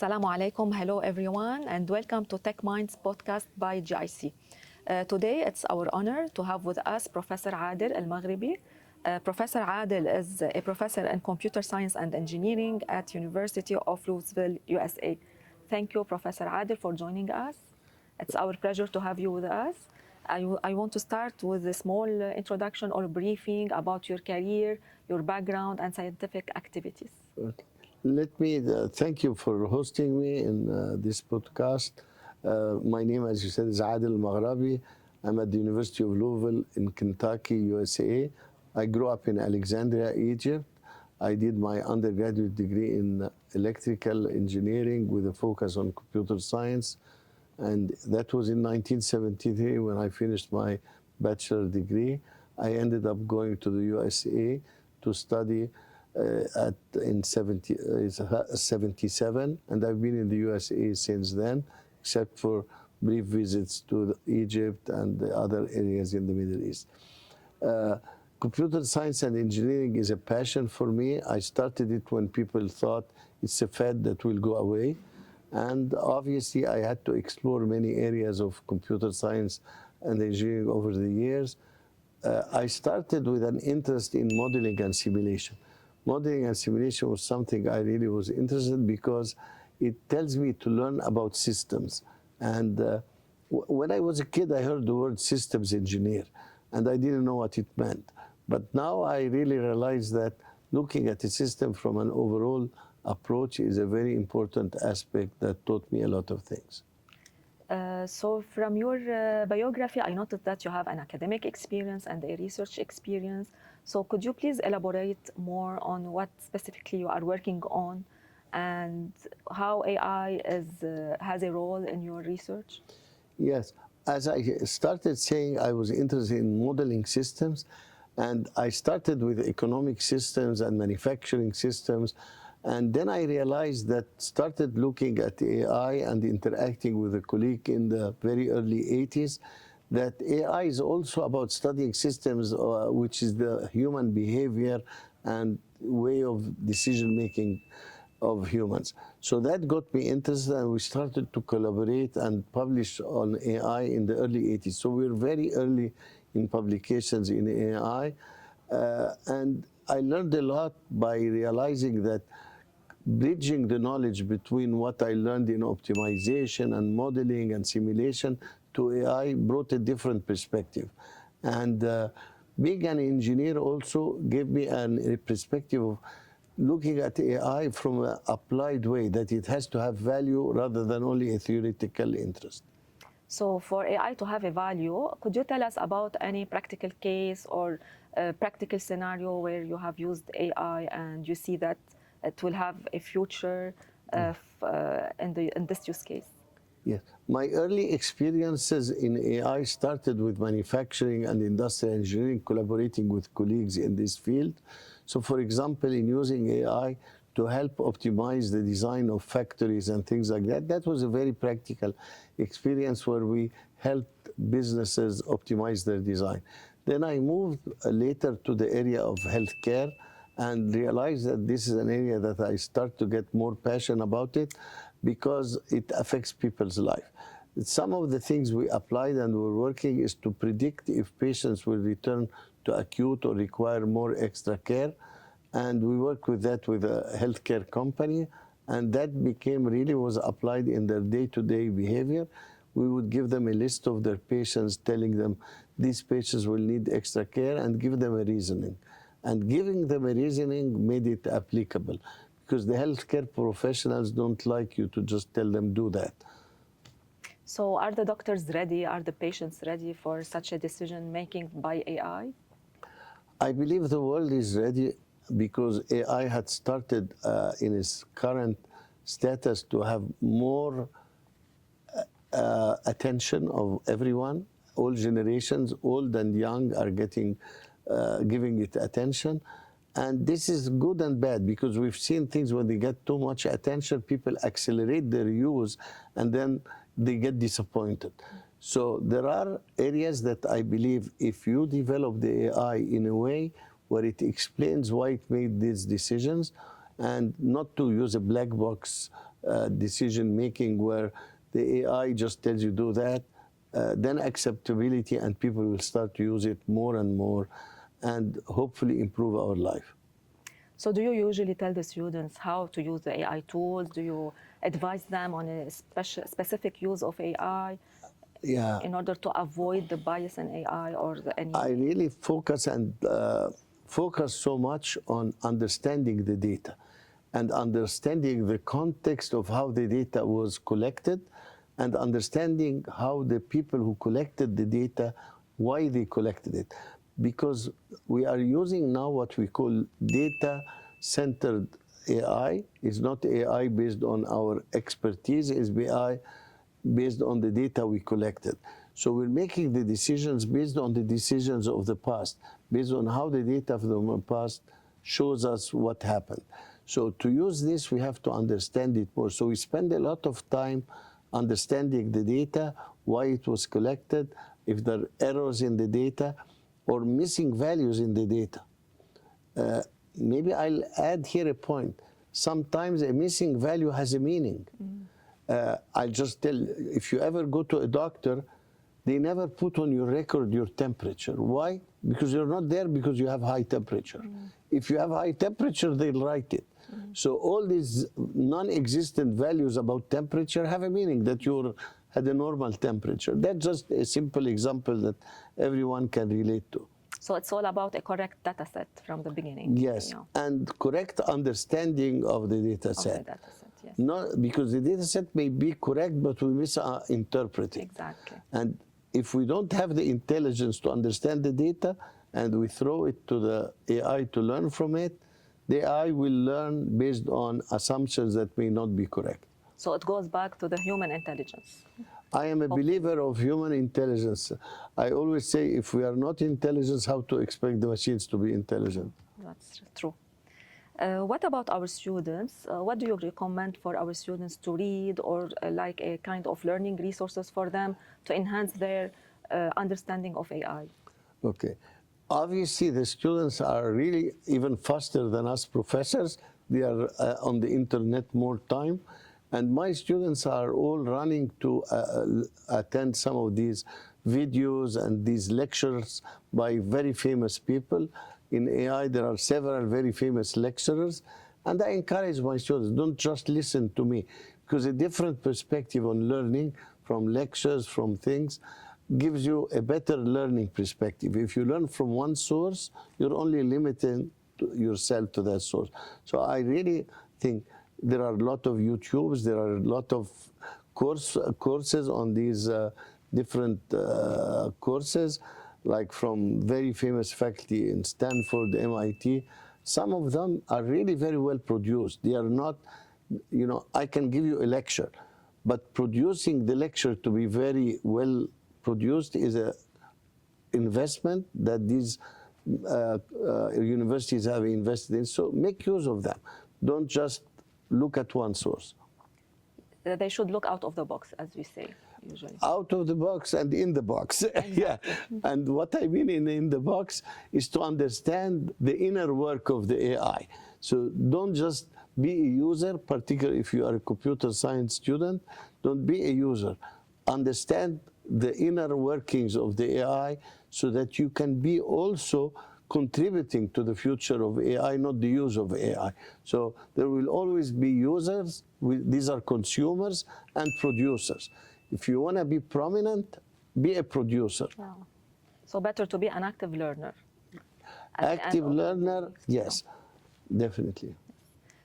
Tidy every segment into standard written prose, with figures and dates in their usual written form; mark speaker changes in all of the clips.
Speaker 1: Assalamu alaikum. Hello, everyone, and welcome to Tech Minds podcast by GIC. Today, it's our honor to have with us Professor Adel Elmaghraby. Professor Adel is a professor in computer science and engineering at University of Louisville, USA. Thank you, Professor Adel, for joining us. It's our pleasure to have you with us. I want to start with a small introduction or briefing about your career, your background, and scientific activities.
Speaker 2: Okay. Let me thank you for hosting me in this podcast. My name, as you said, is Adel Elmaghraby. I'm at the University of Louisville in Kentucky, USA. I grew up in Alexandria, Egypt. I did my undergraduate degree in electrical engineering with a focus on computer science. And that was in 1973 when I finished my bachelor degree. I ended up going to the USA to study in 77, and I've been in the USA since then, except for brief visits to Egypt and the other areas in the Middle East. Computer science and engineering is a passion for me. I started it when people thought it's a fad that will go away. And obviously, I had to explore many areas of computer science and engineering over the years. I started with an interest in modeling and simulation. Modeling and simulation was something I really was interested in because it tells me to learn about systems. And when I was a kid, I heard the word systems engineer, and I didn't know what it meant. But now I really realize that looking at a system from an overall approach is a very important aspect that taught me a lot of things.
Speaker 1: So from your biography, I noticed that you have an academic experience and a research experience. So could you please elaborate more on what specifically you are working on and how AI has a role in your research?
Speaker 2: Yes, as I started saying, I was interested in modeling systems, and I started with economic systems and manufacturing systems. And then I realized that started looking at AI and interacting with a colleague in the very early 80s, that AI is also about studying systems, which is the human behavior and way of decision-making of humans. So that got me interested, and we started to collaborate and publish on AI in the early 80s. So we're very early in publications in AI. And I learned a lot by realizing that bridging the knowledge between what I learned in optimization and modeling and simulation to AI brought a different perspective. And being an engineer also gave me a perspective of looking at AI from an applied way, that it has to have value rather than only a theoretical interest.
Speaker 1: So for AI to have a value, could you tell us about any practical case or practical scenario where you have used AI and you see that it will have a future in this use case?
Speaker 2: Yes. My early experiences in AI started with manufacturing and industrial engineering, collaborating with colleagues in this field. So for example, in using AI to help optimize the design of factories and things like that, that was a very practical experience where we helped businesses optimize their design. Then I moved later to the area of healthcare and realized that this is an area that I start to get more passion about it because it affects people's life. Some of the things we applied and we're working is to predict if patients will return to acute or require more extra care. And we work with that with a healthcare company, and that became really was applied in their day-to-day behavior. We would give them a list of their patients, telling them these patients will need extra care, and give them a reasoning. And giving them a reasoning made it applicable, because the healthcare professionals don't like you to just tell them do that.
Speaker 1: So are the doctors ready? Are the patients ready for such a decision making by AI?
Speaker 2: I believe the world is ready because AI had started in its current status to have more attention of everyone. All generations, old and young, are giving it attention. And this is good and bad, because we've seen things when they get too much attention, people accelerate their use, and then they get disappointed. So there are areas that I believe if you develop the AI in a way where it explains why it made these decisions, and not to use a black box decision making where the AI just tells you do that, then acceptability, and people will start to use it more and more and hopefully improve our life.
Speaker 1: So do you usually tell the students how to use the AI tools? Do you advise them on a specific use of AI
Speaker 2: Yeah.
Speaker 1: in order to avoid the bias in AI or any?
Speaker 2: I really focus so much on understanding the data and understanding the context of how the data was collected and understanding how the people who collected the data, why they collected it. Because we are using now what we call data-centered AI. It's not AI based on our expertise, it's AI based on the data we collected. So we're making the decisions based on the decisions of the past, based on how the data of the past shows us what happened. So to use this, we have to understand it more. So we spend a lot of time understanding the data, why it was collected, if there are errors in the data, or missing values in the data. Maybe I'll add here a point. Sometimes a missing value has a meaning. I'll just tell you, if you ever go to a doctor, they never put on your record your temperature. Why? Because you're not there because you have high temperature. If you have high temperature, they'll write it. So all these non-existent values about temperature have a meaning, that you had a normal temperature. That's just a simple example that everyone can relate to.
Speaker 1: So it's all about a correct data set from the beginning.
Speaker 2: Yes, and correct understanding of the data set.
Speaker 1: Of the data set, yes.
Speaker 2: Not, because the data set may be correct, but we misinterpret it.
Speaker 1: Exactly.
Speaker 2: And if we don't have the intelligence to understand the data and we throw it to the AI to learn from it, the AI will learn based on assumptions that may not be correct.
Speaker 1: So it goes back to the human intelligence.
Speaker 2: I am a believer of human intelligence. I always say, if we are not intelligent, how to expect the machines to be intelligent?
Speaker 1: That's true. What about our students? What do you recommend for our students to read, or like a kind of learning resources for them to enhance their understanding of AI?
Speaker 2: Okay. Obviously, the students are really even faster than us professors. They are on the internet more time. And my students are all running to attend some of these videos and these lectures by very famous people. In AI, there are several very famous lecturers. And I encourage my students, don't just listen to me, because a different perspective on learning from lectures, from things, gives you a better learning perspective. If you learn from one source, you're only limiting yourself to that source. So I really think there are a lot of YouTubes, there are a lot of courses on these different courses, like from very famous faculty in Stanford, MIT. Some of them are really very well produced. They are not, you know, I can give you a lecture, but producing the lecture to be very well produced is an investment that these universities have invested in. So make use of them. Don't just look at one source.
Speaker 1: They should look out of the box, as we say, usually.
Speaker 2: Out of the box and in the box. Yeah. And what I mean in the box is to understand the inner work of the AI. So don't just be a user, particularly if you are a computer science student. Don't be a user. Understand the inner workings of the AI so that you can be also contributing to the future of AI, not the use of AI. So there will always be users, these are consumers and producers. If you want to be prominent, be a producer.
Speaker 1: Wow. So better to be an active learner.
Speaker 2: Active learner, yes, definitely.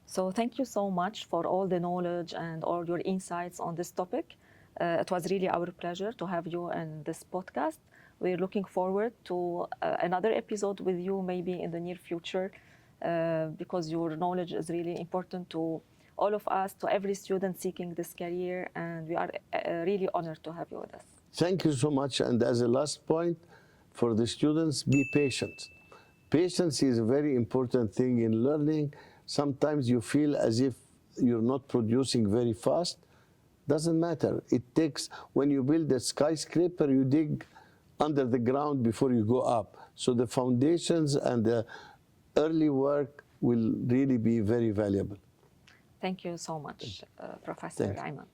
Speaker 1: So thank you so much for all the knowledge and all your insights on this topic. It was really our pleasure to have you in this podcast. We're looking forward to another episode with you, maybe in the near future, because your knowledge is really important to all of us, to every student seeking this career, and we are really honored to have you with us.
Speaker 2: Thank you so much. And as a last point, for the students, be patient. Patience is a very important thing in learning. Sometimes you feel as if you're not producing very fast. Doesn't matter. It takes, when you build a skyscraper, you dig under the ground before you go up. So the foundations and the early work will really be very valuable.
Speaker 1: Thank you so much, Professor
Speaker 2: Thank you.
Speaker 1: Ayman.